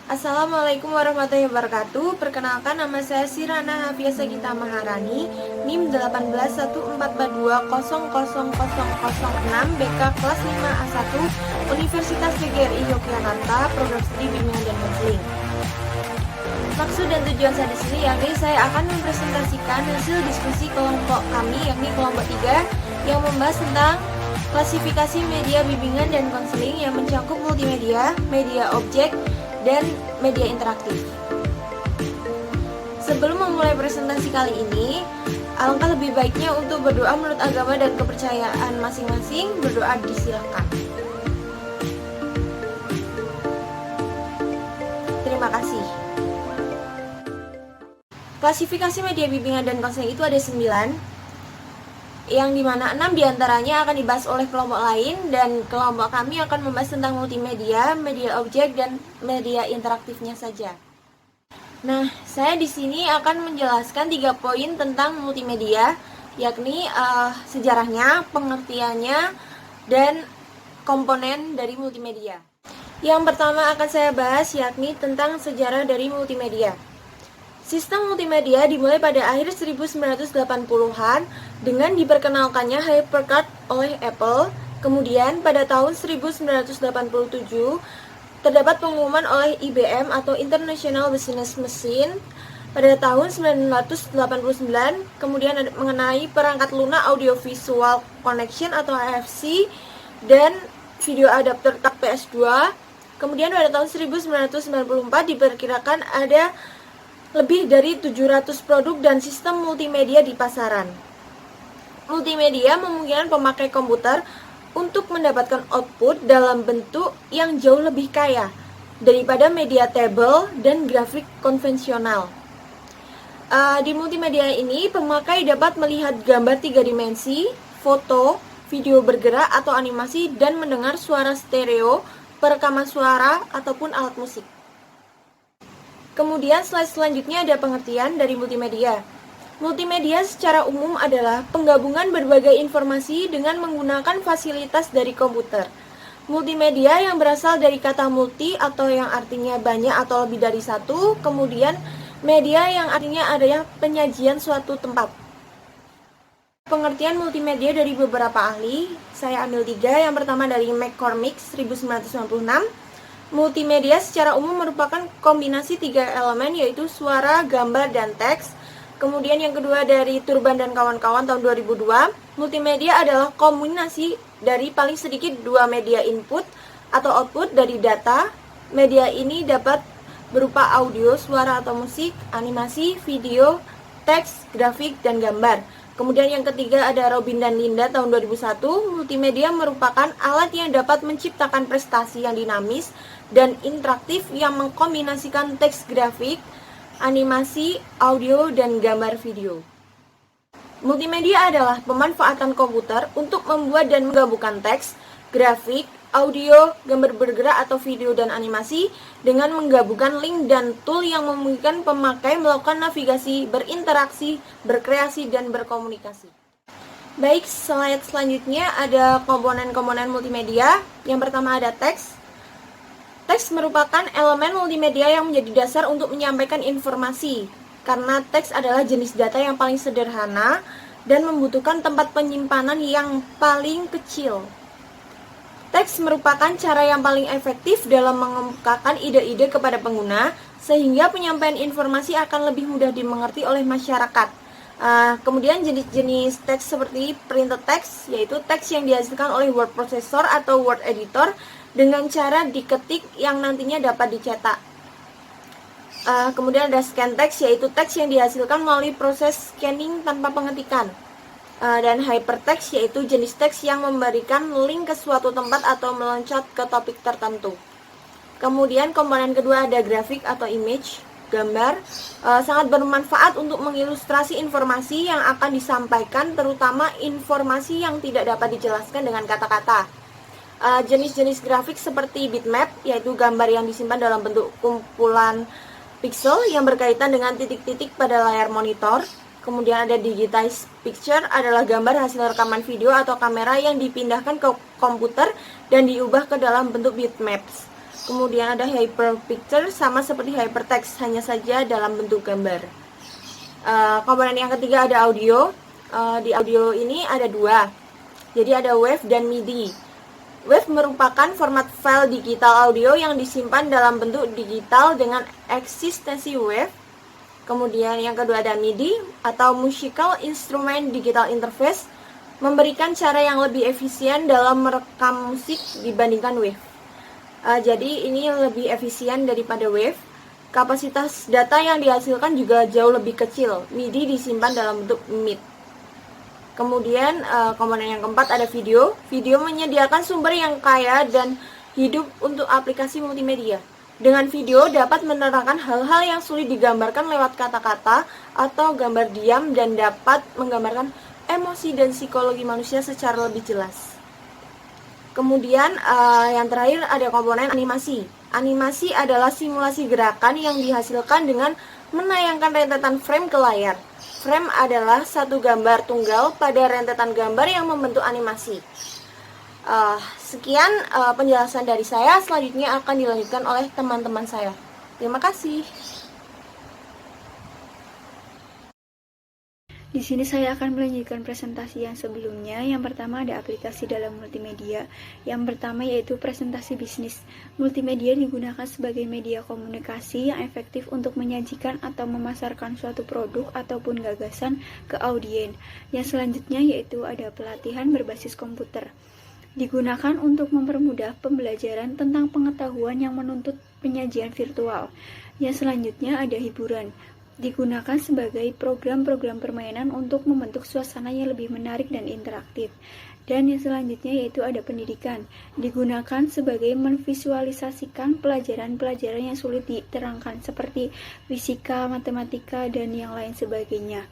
Assalamualaikum warahmatullahi wabarakatuh. Perkenalkan, nama saya Sirana Hafia Sagita Maharani, NIM 1814400006 BK kelas 5A1 Universitas PGRI Yogyakarta, Program Studi Bimbingan dan Konseling. Maksud dan tujuan saya di sini yakni saya akan mempresentasikan hasil diskusi kelompok kami, yakni kelompok 3, yang membahas tentang klasifikasi media bimbingan dan konseling yang mencakup multimedia, media objek, dan media interaktif. Sebelum memulai presentasi kali ini, alangkah lebih baiknya untuk berdoa menurut agama dan kepercayaan masing-masing. Berdoa disilakan. Terima kasih. Klasifikasi media bimbingan dan konseling itu ada 9, yang dimana 6 diantaranya akan dibahas oleh kelompok lain, dan kelompok kami akan membahas tentang multimedia, media objek, dan media interaktifnya saja. Nah, saya di sini akan menjelaskan 3 poin tentang multimedia, yakni sejarahnya, pengertiannya, dan komponen dari multimedia. Yang pertama akan saya bahas yakni tentang sejarah dari multimedia. Sistem multimedia dimulai pada akhir 1980-an dengan diperkenalkannya HyperCard oleh Apple. Kemudian pada tahun 1987 terdapat pengumuman oleh IBM atau International Business Machine pada tahun 1989, kemudian mengenai perangkat lunak Audio-Visual Connection atau AFC dan video adapter TAC PS2. Kemudian pada tahun 1994 diperkirakan ada lebih dari 700 produk dan sistem multimedia di pasaran. Multimedia memungkinkan pemakai komputer untuk mendapatkan output dalam bentuk yang jauh lebih kaya daripada media tabel dan grafik konvensional. Di multimedia ini, pemakai dapat melihat gambar 3 dimensi, foto, video bergerak atau animasi, dan mendengar suara stereo, perekaman suara, ataupun alat musik. Kemudian slide selanjutnya ada pengertian dari multimedia. Multimedia secara umum adalah penggabungan berbagai informasi dengan menggunakan fasilitas dari komputer. Multimedia yang berasal dari kata multi atau yang artinya banyak atau lebih dari satu, kemudian media yang artinya adalah penyajian suatu tempat. Pengertian multimedia dari beberapa ahli, saya ambil 3. Yang pertama dari McCormick 1996. Multimedia secara umum merupakan kombinasi 3 elemen, yaitu suara, gambar, dan teks. Kemudian yang kedua dari Turban dan kawan-kawan tahun 2002. Multimedia adalah kombinasi dari paling sedikit 2 media input atau output dari data. Media ini dapat berupa audio, suara atau musik, animasi, video, teks, grafik, dan gambar. Kemudian yang ketiga ada Robin dan Linda tahun 2001. Multimedia merupakan alat yang dapat menciptakan prestasi yang dinamis dan interaktif yang mengkombinasikan teks grafik, animasi, audio, dan gambar video. Multimedia adalah pemanfaatan komputer untuk membuat dan menggabungkan teks, grafik, audio, gambar bergerak atau video dan animasi dengan menggabungkan link dan tool yang memungkinkan pemakai melakukan navigasi, berinteraksi, berkreasi, dan berkomunikasi. Baik, slide selanjutnya ada komponen-komponen multimedia. Yang pertama ada teks. Teks merupakan elemen multimedia yang menjadi dasar untuk menyampaikan informasi, karena teks adalah jenis data yang paling sederhana dan membutuhkan tempat penyimpanan yang paling kecil. Teks merupakan cara yang paling efektif dalam mengemukakan ide-ide kepada pengguna, sehingga penyampaian informasi akan lebih mudah dimengerti oleh masyarakat. Kemudian jenis-jenis teks seperti printed text, yaitu teks yang dihasilkan oleh word processor atau word editor dengan cara diketik yang nantinya dapat dicetak. Kemudian ada scan text, yaitu teks yang dihasilkan melalui proses scanning tanpa pengetikan. Dan hypertext, yaitu jenis teks yang memberikan link ke suatu tempat atau meloncat ke topik tertentu. Kemudian komponen kedua ada grafik atau image, gambar. Sangat bermanfaat untuk mengilustrasi informasi yang akan disampaikan, terutama informasi yang tidak dapat dijelaskan dengan kata-kata. Jenis-jenis grafik seperti bitmap, yaitu gambar yang disimpan dalam bentuk kumpulan pixel yang berkaitan dengan titik-titik pada layar monitor. Kemudian ada digitized picture, adalah gambar hasil rekaman video atau kamera yang dipindahkan ke komputer dan diubah ke dalam bentuk bitmaps. Kemudian ada hyperpicture, sama seperti hypertext, hanya saja dalam bentuk gambar. Komponen yang ketiga ada audio. Di audio ini ada dua, jadi ada WAV dan MIDI. WAV merupakan format file digital audio yang disimpan dalam bentuk digital dengan eksistensi WAV. Kemudian yang kedua ada MIDI atau Musical Instrument Digital Interface, memberikan cara yang lebih efisien dalam merekam musik dibandingkan WAV. Jadi ini lebih efisien daripada WAV. Kapasitas data yang dihasilkan juga jauh lebih kecil. MIDI disimpan dalam bentuk MID. Kemudian komponen yang keempat ada video. Video menyediakan sumber yang kaya dan hidup untuk aplikasi multimedia. Dengan video dapat menerangkan hal-hal yang sulit digambarkan lewat kata-kata atau gambar diam, dan dapat menggambarkan emosi dan psikologi manusia secara lebih jelas. Kemudian yang terakhir ada komponen animasi. Animasi adalah simulasi gerakan yang dihasilkan dengan menayangkan rentetan frame ke layar. Frame adalah satu gambar tunggal pada rentetan gambar yang membentuk animasi. Sekian penjelasan dari saya. Selanjutnya akan dilanjutkan oleh teman-teman saya. Terima kasih. Di sini saya akan melanjutkan presentasi yang sebelumnya. Yang pertama ada aplikasi dalam multimedia. Yang pertama yaitu presentasi bisnis. Multimedia digunakan sebagai media komunikasi yang efektif untuk menyajikan atau memasarkan suatu produk ataupun gagasan ke audiens. Yang selanjutnya yaitu ada pelatihan berbasis komputer. Digunakan untuk mempermudah pembelajaran tentang pengetahuan yang menuntut penyajian virtual. Yang selanjutnya ada hiburan. Digunakan sebagai program-program permainan untuk membentuk suasana yang lebih menarik dan interaktif. Dan yang selanjutnya yaitu ada pendidikan. Digunakan sebagai memvisualisasikan pelajaran-pelajaran yang sulit diterangkan seperti fisika, matematika, dan yang lain sebagainya.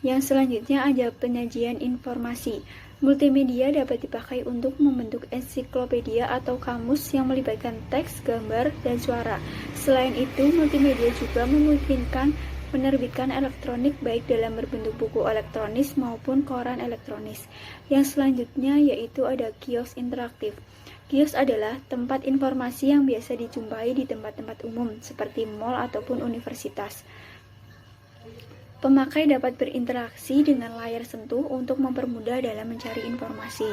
Yang selanjutnya ada penyajian informasi. Multimedia dapat dipakai untuk membentuk ensiklopedia atau kamus yang melibatkan teks, gambar, dan suara. Selain itu, multimedia juga memungkinkan menerbitkan elektronik baik dalam berbentuk buku elektronis maupun koran elektronis. Yang selanjutnya yaitu ada kios interaktif. Kios adalah tempat informasi yang biasa dijumpai di tempat-tempat umum seperti mal ataupun universitas. Pemakai dapat berinteraksi dengan layar sentuh untuk mempermudah dalam mencari informasi.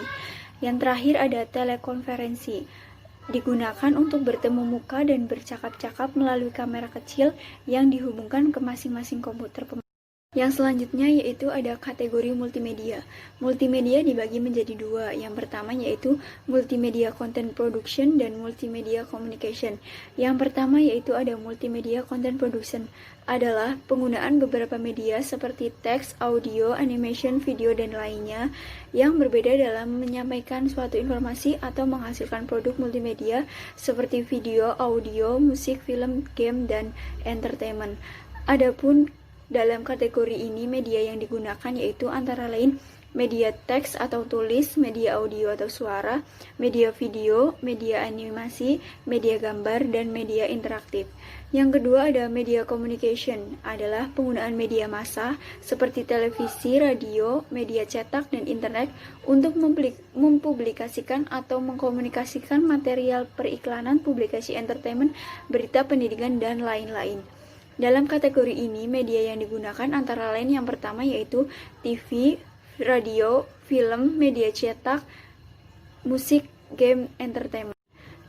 Yang terakhir ada telekonferensi. Digunakan untuk bertemu muka dan bercakap-cakap melalui kamera kecil yang dihubungkan ke masing-masing komputer pemakai. Yang selanjutnya yaitu ada kategori multimedia. Multimedia dibagi menjadi dua. Yang pertama yaitu multimedia content production dan multimedia communication. Yang pertama yaitu ada multimedia content production, adalah penggunaan beberapa media seperti teks, audio, animation, video, dan lainnya yang berbeda dalam menyampaikan suatu informasi atau menghasilkan produk multimedia seperti video, audio, musik, film, game, dan entertainment. Adapun dalam kategori ini media yang digunakan yaitu antara lain media teks atau tulis, media audio atau suara, media video, media animasi, media gambar, dan media interaktif. Yang kedua ada media communication, adalah penggunaan media massa seperti televisi, radio, media cetak, dan internet untuk mempublikasikan atau mengkomunikasikan material periklanan, publikasi entertainment, berita, pendidikan, dan lain-lain. Dalam kategori ini, media yang digunakan antara lain yang pertama yaitu TV, radio, film, media cetak, musik, game, entertainment.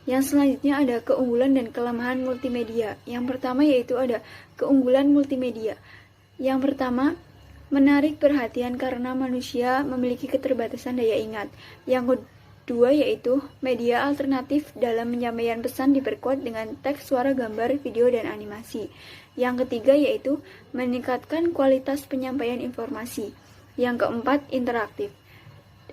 Yang selanjutnya ada keunggulan dan kelemahan multimedia. Yang pertama yaitu ada keunggulan multimedia. Yang pertama, menarik perhatian karena manusia memiliki keterbatasan daya ingat. Yang kedua yaitu media alternatif dalam penyampaian pesan diperkuat dengan teks, suara, gambar, video, dan animasi. Yang ketiga yaitu meningkatkan kualitas penyampaian informasi. Yang keempat, interaktif.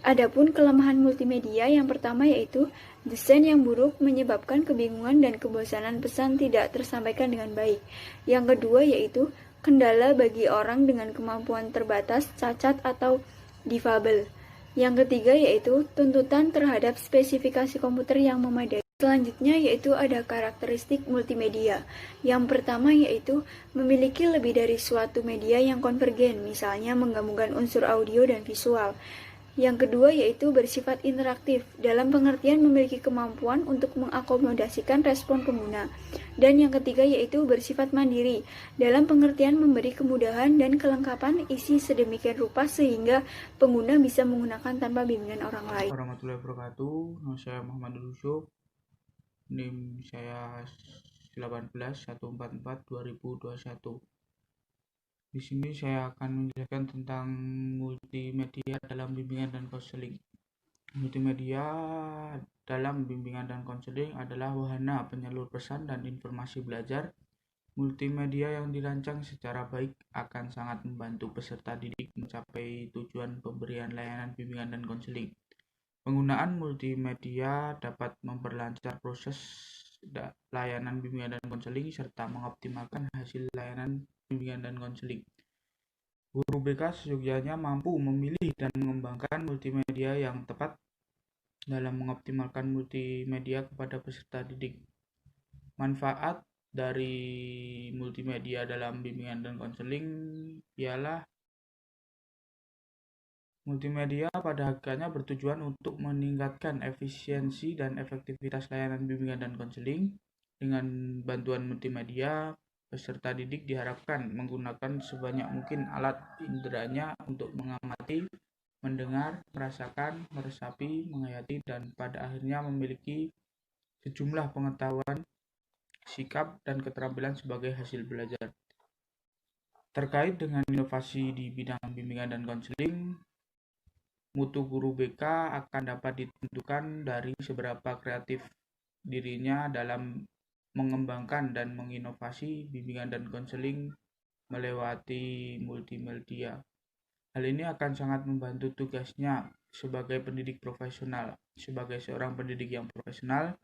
Adapun kelemahan multimedia yang pertama yaitu desain yang buruk menyebabkan kebingungan dan kebosanan, pesan tidak tersampaikan dengan baik. Yang kedua yaitu kendala bagi orang dengan kemampuan terbatas, cacat, atau difabel. Yang ketiga yaitu tuntutan terhadap spesifikasi komputer yang memadai. Selanjutnya yaitu ada karakteristik multimedia. Yang pertama yaitu memiliki lebih dari suatu media yang konvergen, misalnya menggabungkan unsur audio dan visual. Yang kedua yaitu bersifat interaktif, dalam pengertian memiliki kemampuan untuk mengakomodasikan respon pengguna. Dan yang ketiga yaitu bersifat mandiri, dalam pengertian memberi kemudahan dan kelengkapan isi sedemikian rupa sehingga pengguna bisa menggunakan tanpa bimbingan orang lain. Warahmatullahi wabarakatuh. Nama saya Muhammad Yusuf. NIM saya 1814144021. Di sini saya akan menjelaskan tentang multimedia dalam bimbingan dan konseling. Multimedia dalam bimbingan dan konseling adalah wahana penyalur pesan dan informasi belajar. Multimedia yang dirancang secara baik akan sangat membantu peserta didik mencapai tujuan pemberian layanan bimbingan dan konseling. Penggunaan multimedia dapat memperlancar proses layanan bimbingan dan konseling serta mengoptimalkan hasil layanan bimbingan dan konseling. Guru BK seyogyanya mampu memilih dan mengembangkan multimedia yang tepat dalam mengoptimalkan multimedia kepada peserta didik. Manfaat dari multimedia dalam bimbingan dan konseling ialah multimedia pada hakikatnya bertujuan untuk meningkatkan efisiensi dan efektivitas layanan bimbingan dan konseling. Dengan bantuan multimedia, peserta didik diharapkan menggunakan sebanyak mungkin alat inderanya untuk mengamati, mendengar, merasakan, meresapi, menghayati, dan pada akhirnya memiliki sejumlah pengetahuan, sikap, dan keterampilan sebagai hasil belajar. Terkait dengan inovasi di bidang bimbingan dan konseling, mutu guru BK akan dapat ditentukan dari seberapa kreatif dirinya dalam mengembangkan dan menginovasi bimbingan dan konseling melewati multimedia. Hal ini akan sangat membantu tugasnya sebagai pendidik profesional. Sebagai seorang pendidik yang profesional,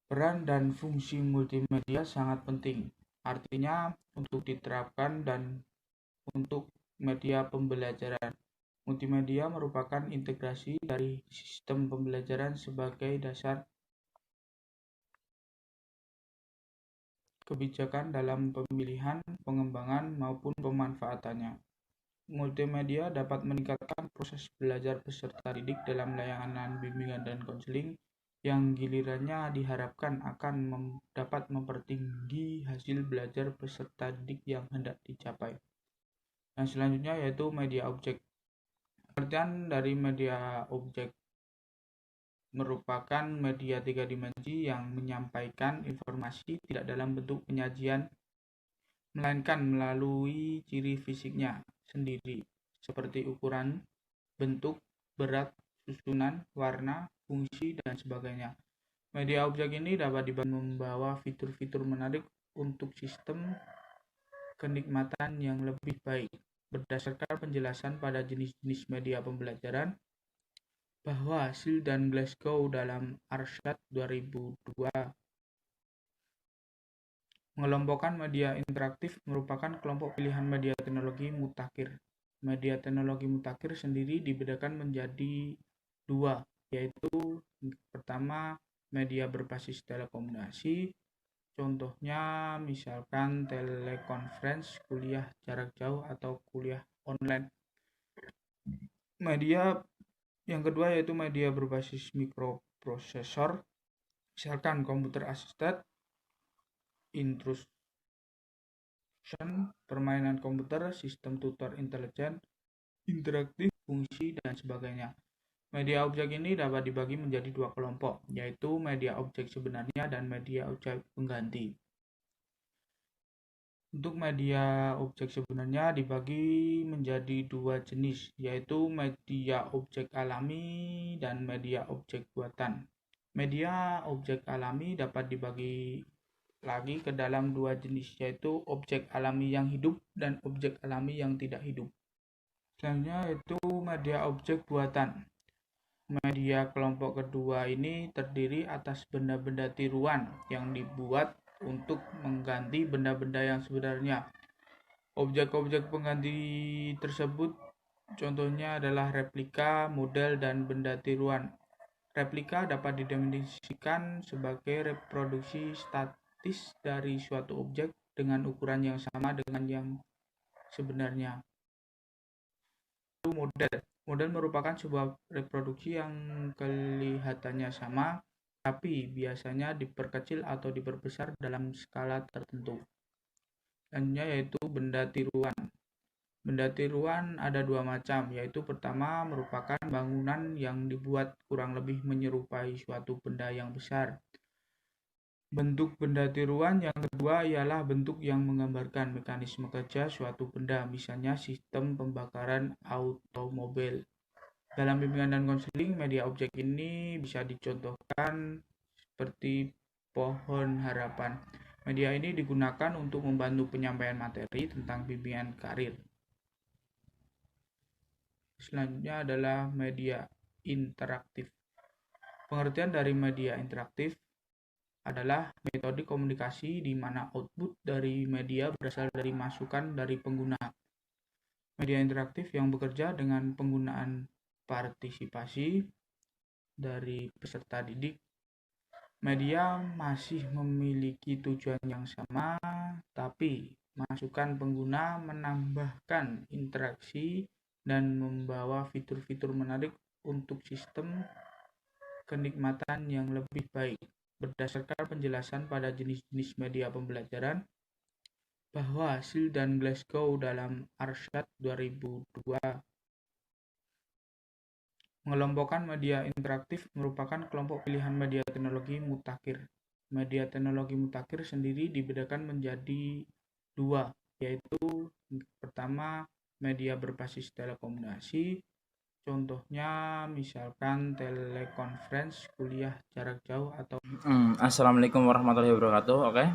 peran dan fungsi multimedia sangat penting. Artinya untuk diterapkan dan untuk media pembelajaran. Multimedia merupakan integrasi dari sistem pembelajaran sebagai dasar kebijakan dalam pemilihan, pengembangan, maupun pemanfaatannya. Multimedia dapat meningkatkan proses belajar peserta didik dalam layanan bimbingan dan konseling yang gilirannya diharapkan akan dapat mempertinggi hasil belajar peserta didik yang hendak dicapai. Yang selanjutnya yaitu media objek. Pengertian dari media objek merupakan media tiga dimensi yang menyampaikan informasi tidak dalam bentuk penyajian, melainkan melalui ciri fisiknya sendiri, seperti ukuran, bentuk, berat, susunan, warna, fungsi, dan sebagainya. Media objek ini dapat membawa fitur-fitur menarik untuk sistem kenikmatan yang lebih baik. Berdasarkan penjelasan pada jenis-jenis media pembelajaran, bahwa Hasil dan Glasgow dalam Arsyad 2002 mengelompokkan media interaktif merupakan kelompok pilihan media teknologi mutakhir. Media teknologi mutakhir sendiri dibedakan menjadi dua, yaitu pertama media berbasis telekomunikasi, contohnya misalkan telekonferensi, kuliah jarak jauh, atau kuliah online. Media yang kedua yaitu media berbasis mikroprosesor, misalkan komputer assisted, intrusion, permainan komputer, sistem tutor intelijen, interaktif, fungsi, dan sebagainya. Media objek ini dapat dibagi menjadi dua kelompok, yaitu media objek sebenarnya dan media objek pengganti. Untuk media objek sebenarnya dibagi menjadi dua jenis, yaitu media objek alami dan media objek buatan. Media objek alami dapat dibagi lagi ke dalam dua jenis, yaitu objek alami yang hidup dan objek alami yang tidak hidup. Selanjutnya yaitu media objek buatan. Media kelompok kedua ini terdiri atas benda-benda tiruan yang dibuat untuk mengganti benda-benda yang sebenarnya. Objek-objek pengganti tersebut contohnya adalah replika, model, dan benda tiruan. Replika dapat didefinisikan sebagai reproduksi statis dari suatu objek dengan ukuran yang sama dengan yang sebenarnya. Model Model merupakan sebuah reproduksi yang kelihatannya sama, tapi biasanya diperkecil atau diperbesar dalam skala tertentu. Selanjutnya yaitu benda tiruan. Benda tiruan ada dua macam, yaitu pertama merupakan bangunan yang dibuat kurang lebih menyerupai suatu benda yang besar. Bentuk benda tiruan yang kedua ialah bentuk yang menggambarkan mekanisme kerja suatu benda, misalnya sistem pembakaran automobil. Dalam bimbingan dan konseling, media objek ini bisa dicontohkan seperti pohon harapan. Media ini digunakan untuk membantu penyampaian materi tentang bimbingan karir. Selanjutnya adalah media interaktif. Pengertian dari media interaktif adalah metode komunikasi di mana output dari media berasal dari masukan dari pengguna. Media interaktif yang bekerja dengan penggunaan partisipasi dari peserta didik. Media masih memiliki tujuan yang sama, tapi masukan pengguna menambahkan interaksi dan membawa fitur-fitur menarik untuk sistem kenikmatan yang lebih baik. Berdasarkan penjelasan pada jenis-jenis media pembelajaran bahwa Hill dan Glasgow dalam Arshad 2002 mengelompokkan media interaktif merupakan kelompok pilihan media teknologi mutakhir. Media teknologi mutakhir sendiri dibedakan menjadi dua, yaitu pertama media berbasis telekomunikasi, contohnya misalkan telekonferensi, kuliah jarak jauh atau Assalamualaikum warahmatullahi wabarakatuh. Oke.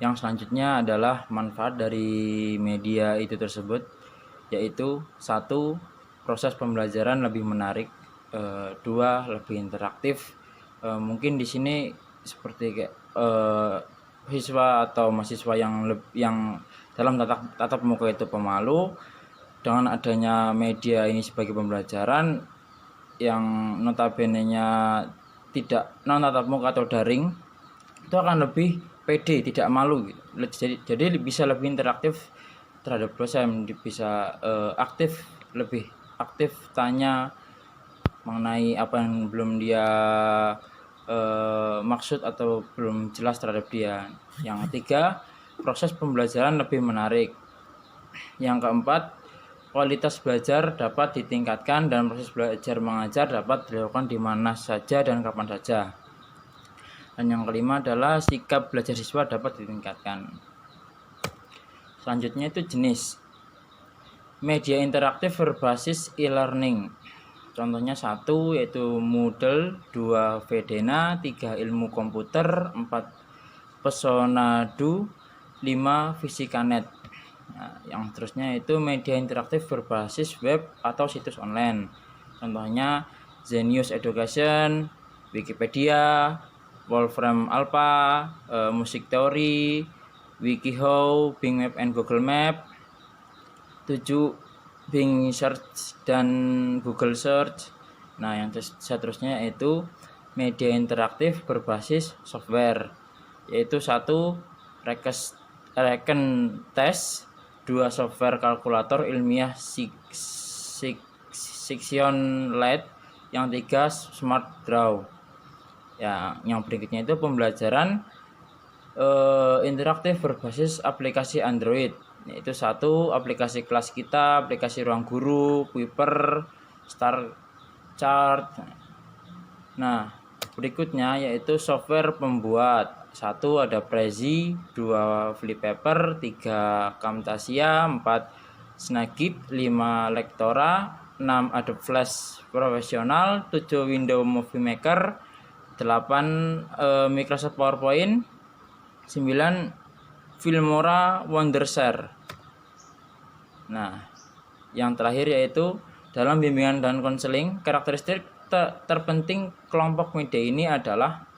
Yang selanjutnya adalah manfaat dari media itu tersebut, yaitu 1. Proses pembelajaran lebih menarik, 2. Lebih interaktif. Mungkin di sini seperti kayak siswa atau mahasiswa yang dalam tatap muka itu pemalu, dengan adanya media ini sebagai pembelajaran yang notabene-nya tidak non tatap muka atau daring, itu akan lebih pede, tidak malu gitu. Jadi bisa lebih interaktif terhadap dosen, bisa lebih aktif tanya mengenai apa yang belum dia maksud atau belum jelas terhadap dia. Yang ketiga, proses pembelajaran lebih menarik. Yang keempat, kualitas belajar dapat ditingkatkan dan proses belajar mengajar dapat dilakukan di mana saja dan kapan saja. Dan yang kelima adalah sikap belajar siswa dapat ditingkatkan. Selanjutnya itu jenis media interaktif berbasis e-learning. Contohnya 1 yaitu Moodle, 2 Vedena, 3 Ilmu Komputer, 4 Pesonadu, 5 Fisikanet. Nah, yang terusnya itu media interaktif berbasis web atau situs online. Contohnya Zenius Education, Wikipedia, Wolfram Alpha, Music Theory, WikiHow, Bing Map and Google Map. 7 Bing Search dan Google Search. Nah, yang seterusnya yaitu media interaktif berbasis software, yaitu 1 Reken Test, 2 software kalkulator ilmiah Section LED, yang 3 Smart Draw. Ya, yang berikutnya itu pembelajaran interaktif berbasis aplikasi Android, yaitu 1 aplikasi kelas kita, aplikasi ruang guru, Kuiper, Star Chart. Nah, berikutnya yaitu software pembuat. 1 ada Prezi, 2 Flipaper, 3 Camtasia, 4 Snagit, 5 Lectora, 6 Adobe Flash Professional, 7 Windows Movie Maker, 8 Microsoft PowerPoint, 9 Filmora Wondershare. Nah, yang terakhir yaitu dalam bimbingan dan konseling, karakteristik terpenting kelompok media ini adalah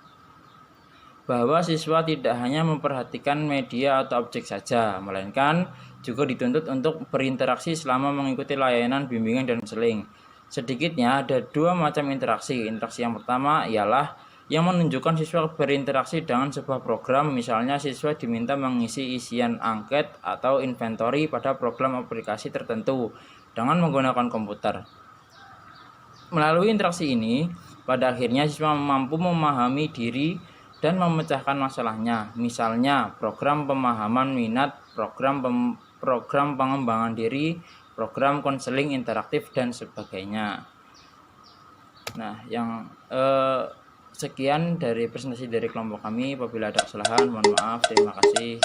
bahwa siswa tidak hanya memperhatikan media atau objek saja, melainkan juga dituntut untuk berinteraksi selama mengikuti layanan bimbingan dan konseling. Sedikitnya ada 2 macam interaksi. Interaksi yang pertama ialah yang menunjukkan siswa berinteraksi dengan sebuah program, misalnya siswa diminta mengisi isian angket atau inventory pada program aplikasi tertentu dengan menggunakan komputer. Melalui interaksi ini, pada akhirnya siswa mampu memahami diri dan memecahkan masalahnya. Misalnya, program pemahaman minat, program pengembangan diri, program konseling interaktif, dan sebagainya. Nah, sekian dari presentasi dari kelompok kami. Apabila ada kesalahan, mohon maaf. Terima kasih.